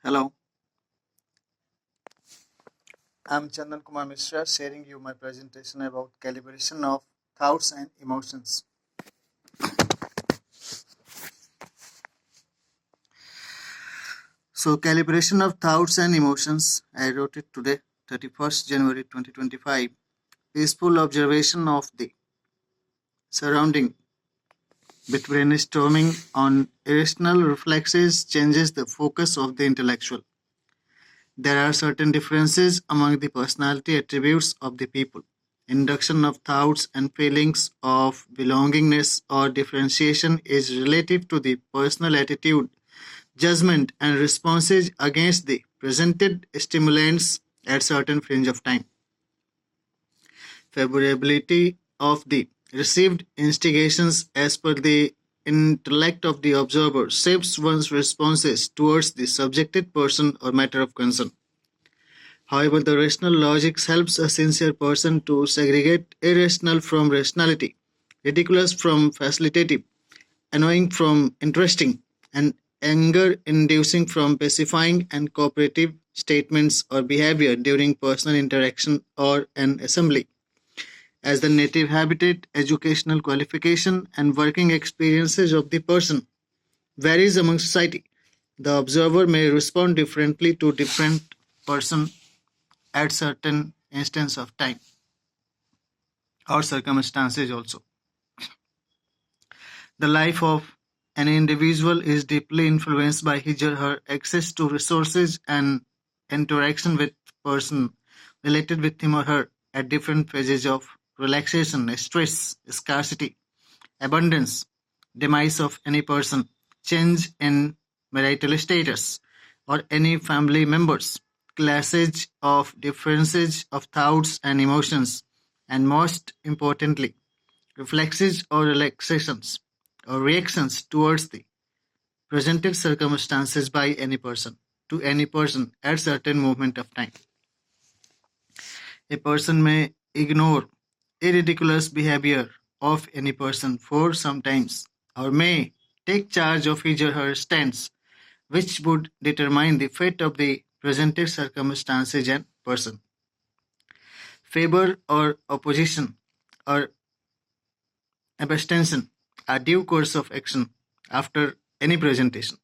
Hello, I'm Chandan Kumar Mishra sharing you my presentation about calibration of thoughts and emotions. So, calibration of thoughts and emotions, I wrote it today, 31st January 2025. Peaceful observation of the surrounding with brainstorming on irrational reflexes changes the focus of the intellectual. There are certain differences among the personality attributes of the people. Induction of thoughts and feelings of belongingness or differentiation is relative to the personal attitude, judgment, and responses against the presented stimulants at certain fringe of time. Favorability of the received instigations as per the intellect of the observer shapes one's responses towards the subjected person or matter of concern. However, the rational logic helps a sincere person to segregate irrational from rationality, ridiculous from facilitative, annoying from interesting, and anger inducing from pacifying and cooperative statements or behavior during personal interaction or an assembly. As the native habitat, educational qualification, and working experiences of the person varies among society, the observer may respond differently to different person at certain instance of time or circumstances also. The life of an individual is deeply influenced by his or her access to resources and interaction with person related with him or her at different phases of relaxation, stress, scarcity, abundance, demise of any person, change in marital status, or any family members, classes of differences of thoughts and emotions, and most importantly, reflexes or relaxations or reactions towards the presented circumstances by any person to any person at certain moment of time. A person may ignore a ridiculous behavior of any person for some times or may take charge of his or her stance, which would determine the fate of the presented circumstances and person. Favor or opposition or abstention are due course of action after any presentation.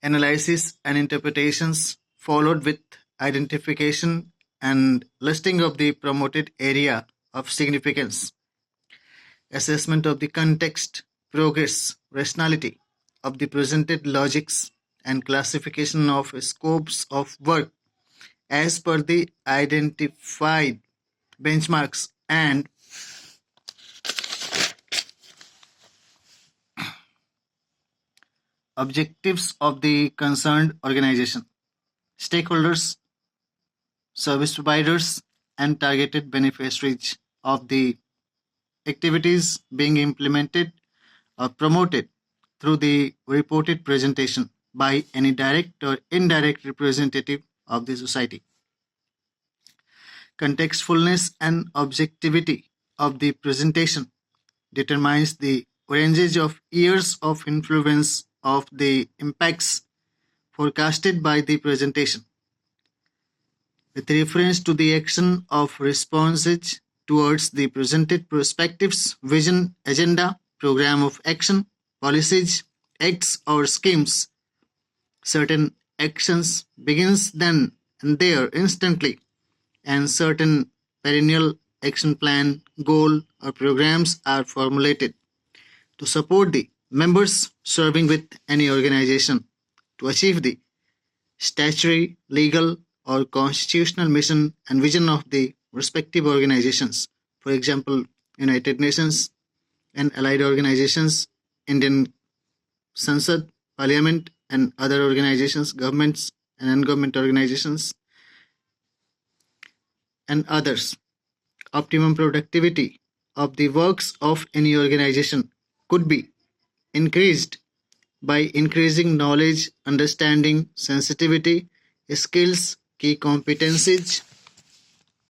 Analysis and interpretations followed with identification and listing of the promoted area of significance, assessment of the context, progress, rationality of the presented logics, and classification of scopes of work as per the identified benchmarks and objectives of the concerned organization, stakeholders, service providers, and targeted beneficiaries of the activities being implemented or promoted through the reported presentation by any direct or indirect representative of the society. Contextfulness and objectivity of the presentation determines the range of years of influence of the impacts forecasted by the presentation. With reference to the action of responses towards the presented perspectives, vision, agenda, program of action, policies, acts or schemes, certain actions begins then and there instantly, and certain perennial action plan, goal or programs are formulated to support the members serving with any organization to achieve the statutory, legal, or constitutional mission and vision of the respective organizations. For example, United Nations and allied organizations, Indian Sansad, Parliament, and other organizations, governments and non-government organizations, and others. Optimum productivity of the works of any organization could be increased by increasing knowledge, understanding, sensitivity, skills, key competencies,